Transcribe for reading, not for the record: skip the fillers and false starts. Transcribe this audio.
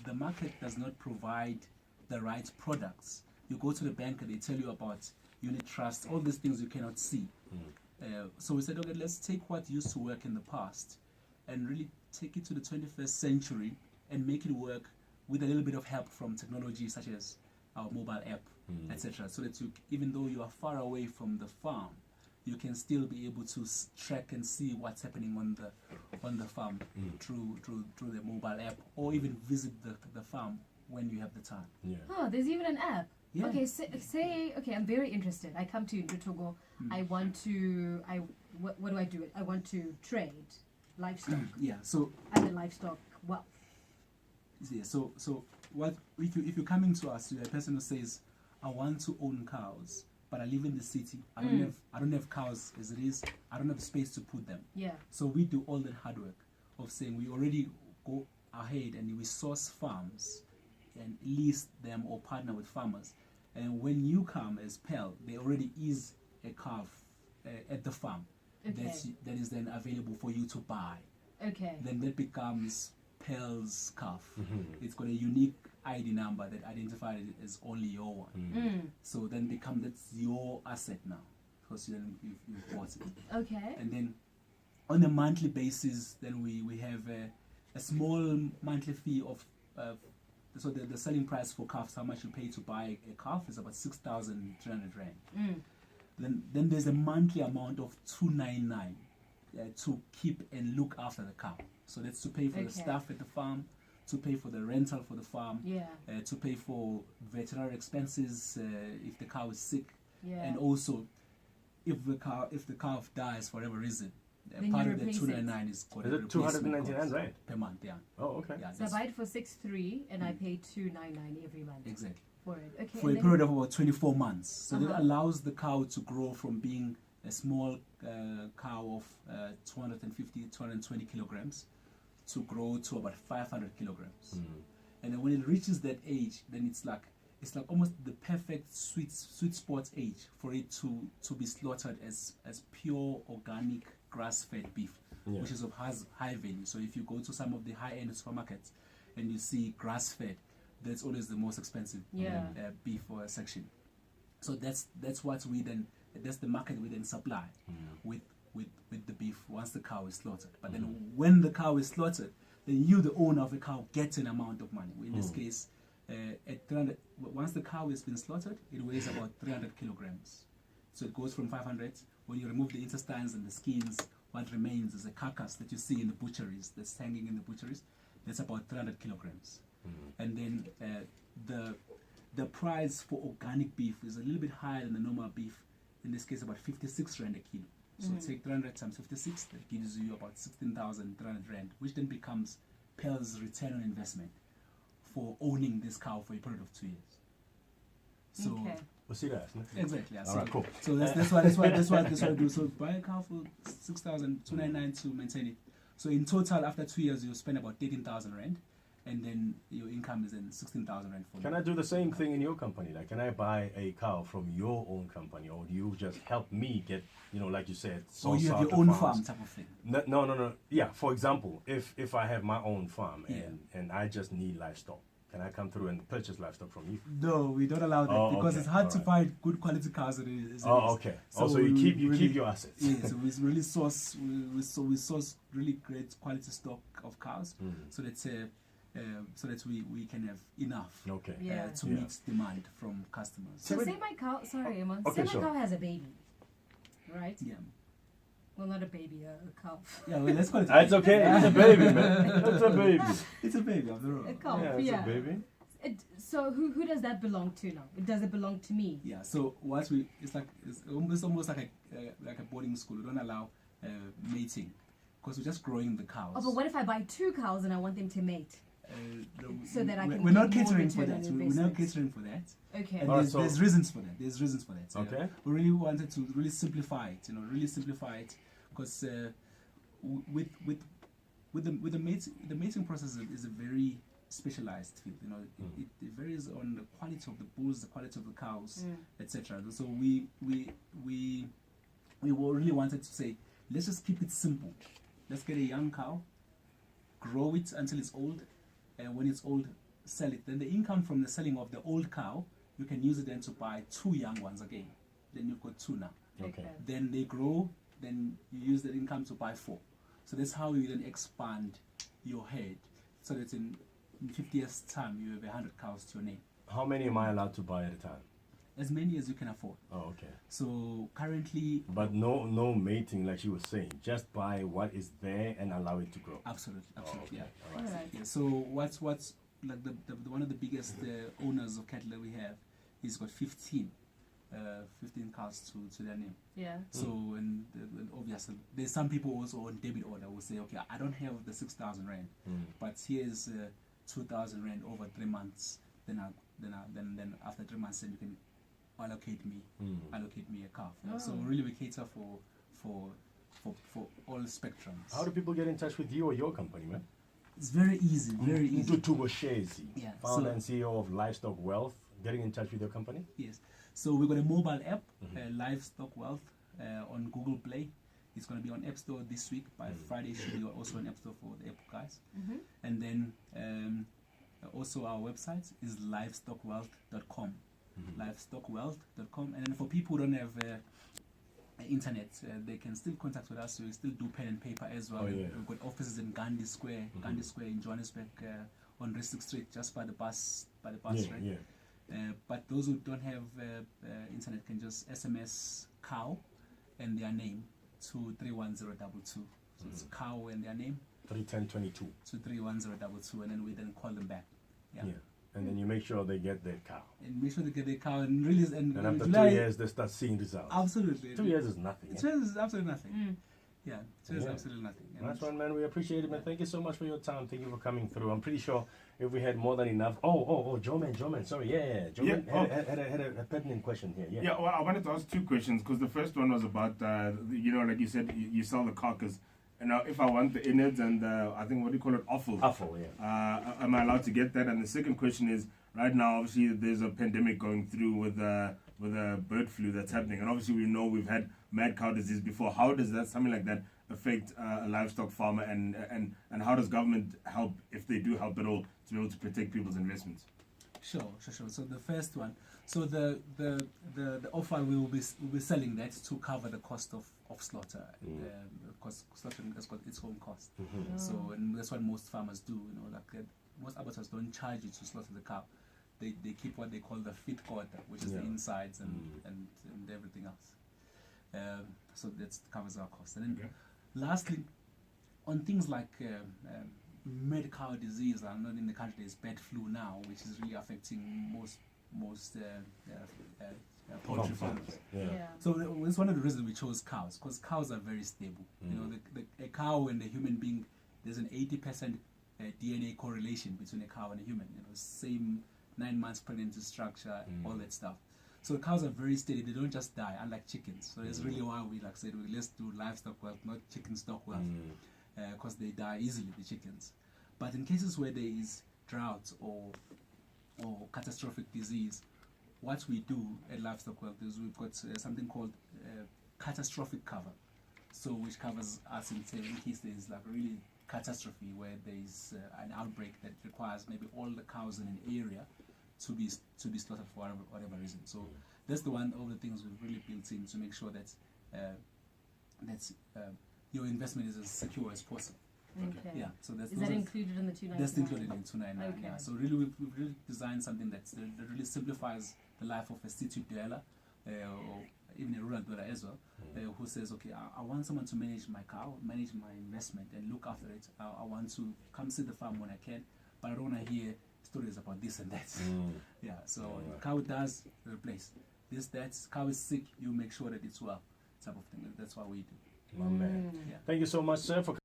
the market does not provide the right products. You go to the bank and they tell you about unit trust, all these things you cannot see. So we said, okay, let's take what used to work in the past and really take it to the 21st century and make it work with a little bit of help from technology such as our mobile app, etc. So that even though you are far away from the farm, you can still be able to track and see what's happening on the farm through the mobile app, or even visit the farm when you have the time. Yeah. Oh, there's even an app. Yeah. Okay, say okay, I'm very interested. I come to Ntuthuko. I want to. What do I do? I want to trade livestock. Yeah. So I'm a livestock. Well, yeah. So what if you're coming to us, you're a person who says, I want to own cows, but I live in the city. I don't have cows as it is. I don't have space to put them. yeah. So we do all that hard work of saying we already go ahead and we source farms and lease them or partner with farmers. And when you come as Pearl, there already is a calf at the farm that is then available for you to buy. Okay. Then that becomes Pearl's calf. It's got a unique ID number that identifies it as only your one. So then that's your asset now, because you've bought it. Okay. And then on a monthly basis, then we have a small monthly fee of so the selling price for calves, how much you pay to buy a calf, is about 6,300 rand. Then there's a monthly amount of 299 to keep and look after the cow. So that's to pay for the staff at the farm, to pay for the rental for the farm, to pay for veterinary expenses if the cow is sick, and also if the calf dies for whatever reason. Part of the 299 is called. Is it 299 right? Per month? Yeah. Oh, okay. Yeah, So I buy it for 6,300 and I pay 299 every month. Exactly. For it. Okay. For a period of about 24 months. So that allows the cow to grow from being a small cow of 250, 220 kilograms to grow to about 500 kilograms. And then when it reaches that age, then it's like almost the perfect sweet spot age for it to be slaughtered as pure organic grass-fed beef, which is of high value. So if you go to some of the high-end supermarkets and you see grass-fed, that's always the most expensive beef or section. So that's the market we then supply with the beef once the cow is slaughtered. But then when the cow is slaughtered, then you, the owner of the cow, gets an amount of money. In this case, at 300, once the cow has been slaughtered, it weighs about 300 kilograms. So it goes from 500. When you remove the intestines and the skins, what remains is a carcass that you see in the butcheries, that's hanging in the butcheries. That's about 300 kilograms. And then the price for organic beef is a little bit higher than the normal beef. In this case, about 56 rand a kilo. So take 300 times 56, that gives you about 16,300 rand, which then becomes Pearl's return on investment for owning this cow for a period of 2 years. So We'll see that. exactly. Yeah. All right, cool. So that's what we do. So buy a cow for 6,299 to maintain it. So in total, after 2 years, you spend about 13,000 rand, and then your income is then 16,000 rand for. Can I do the same thing in your company? Like, can I buy a cow from your own company, or do you just help me get, like you said, or you have your own farm type of thing? No. Yeah. For example, if I have my own farm and I just need livestock, can I come through and purchase livestock from you? No, we don't allow that because it's hard to find good quality cows. Okay. So you keep your assets. Yeah, so we really source really great quality stock of cows, so that we can have enough to meet demand from customers. So say my cow, sorry, Amon. Okay, say my cow has a baby, right? Yeah. Well, not a baby, a calf. Yeah, well, let's call it. It's okay. It's a baby, man. It's a baby. It's a baby after all. A calf. It's a baby. So who does that belong to now? Does it belong to me? Yeah. So it's almost like a boarding school. We don't allow mating because we're just growing the cows. Oh, but what if I buy 2 cows and I want them to mate? So that I can. We're not catering for that. We're not catering for that. Okay. And there's reasons for that. There's reasons for that. So okay. We really wanted to really simplify it. Really simplify it because with the mating process is a very specialized field. It varies on the quality of the bulls, the quality of the cows, etc. So we really wanted to say, let's just keep it simple. Let's get a young cow, grow it until it's old, and when it's old, sell it. Then the income from the selling of the old cow, you can use it then to buy 2 young ones again. Then you've got 2 now. Okay. Then they grow, then you use the income to buy 4. So that's how you then expand your herd. So that in 50 years' time, you have 100 cows to your name. How many am I allowed to buy at a time? As many as you can afford. Oh, okay. So currently, But no mating, like she was saying. Just buy what is there and allow it to grow. absolutely, Oh, absolutely, okay. yeah. All right. Alright. Yeah, so what's like the one of the biggest owners of cattle that we have, he's got 15 cows to their name. Yeah. So and obviously there's some people also on debit order will say, okay, I don't have the 6,000 rand, but here's 2,000 rand over 3 months. Then after 3 months, then you can allocate me a calf. Yeah. So really we cater for all spectrums. How do people get in touch with you or your company, man? It's very easy, very easy. Ntuthuko Shezi, Yeah, founder so- and CEO of Livestock Wealth, getting in touch with your company? Yes. So we've got a mobile app, Livestock Wealth, on Google Play. It's going to be on App Store this week. By Friday, it should be also on App Store for the Apple guys. And then also our website is livestockwealth.com. Livestockwealth.com. And then for people who don't have internet, they can still contact with us. So we still do pen and paper as well. Oh, yeah. We've got offices in Gandhi Square, in Johannesburg, on Livestock Street, just by the bus, right? Yeah. But those who don't have internet can just SMS cow and their name to 31022. So it's cow and their name 31022. to 31022, and then we then call them back. Yeah. And then you make sure they get their cow. And make sure they get their cow and release. And And after July, 2 years, they start seeing results. absolutely. 2 years is nothing. It's Eh? absolutely nothing. Yeah, it's Yeah. absolutely nothing. And Nice one, man. We appreciate it, man. Thank you so much for your time. Thank you for coming through. I'm pretty sure if we had more than enough. Joe man. Sorry, yeah. Joe man had a pertinent question here. Yeah, well, I wanted to ask 2 questions because the first one was about, like you said, you sell the carcass. And now if I want the innards and I think, what do you call it, offal? Offal, yeah. Am I allowed to get that? And the second question is, right now, obviously, there's a pandemic going through with a bird flu that's happening. And obviously, we know we've had mad cow disease before. How does something like that affect a livestock farmer? And how does government help, if they do help at all, to be able to protect people's investments? Sure. So the first one, so the offer we will be selling that to cover the cost of slaughter, because slaughtering has got its own cost. So and that's what most farmers do. Most abattoirs don't charge you to slaughter the cow. They keep what they call the feet quarter, which is the insides and everything else. So that covers our cost. And then lastly, on things like mad cow disease, I'm not in the country, there's bird flu now, which is really affecting most poultry farmers. Yeah. So it's one of the reasons we chose cows, because cows are very stable. A cow and a human being, there's an 80% DNA correlation between a cow and a human. Same 9 months pregnancy structure, all that stuff. So cows are very steady. They don't just die, unlike chickens. So that's really why we said, let's do livestock wealth, not chicken stock wealth, because they die easily, the chickens. But in cases where there is drought or catastrophic disease, what we do at Livestock Wealth is we've got something called catastrophic cover. So which covers us in case there's like really catastrophe where there's an outbreak that requires maybe all the cows in an area to be slaughtered for whatever reason. So that's all the things we've really built in to make sure that your investment is as secure as possible. Okay. Yeah. So Is that included in the 299? That's included in 299. Okay. Yeah. So really, we've really designed something that really simplifies the life of a city dweller, or even a rural dweller as well, who says, okay, I want someone to manage my cow, manage my investment, and look after it. I want to come see the farm when I can, but I don't want to hear stories about this and that. Yeah. So cow does replace this, that. Cow is sick, you make sure that it's well, type of thing. That's what we do. My man. Yeah. Thank you so much, sir, for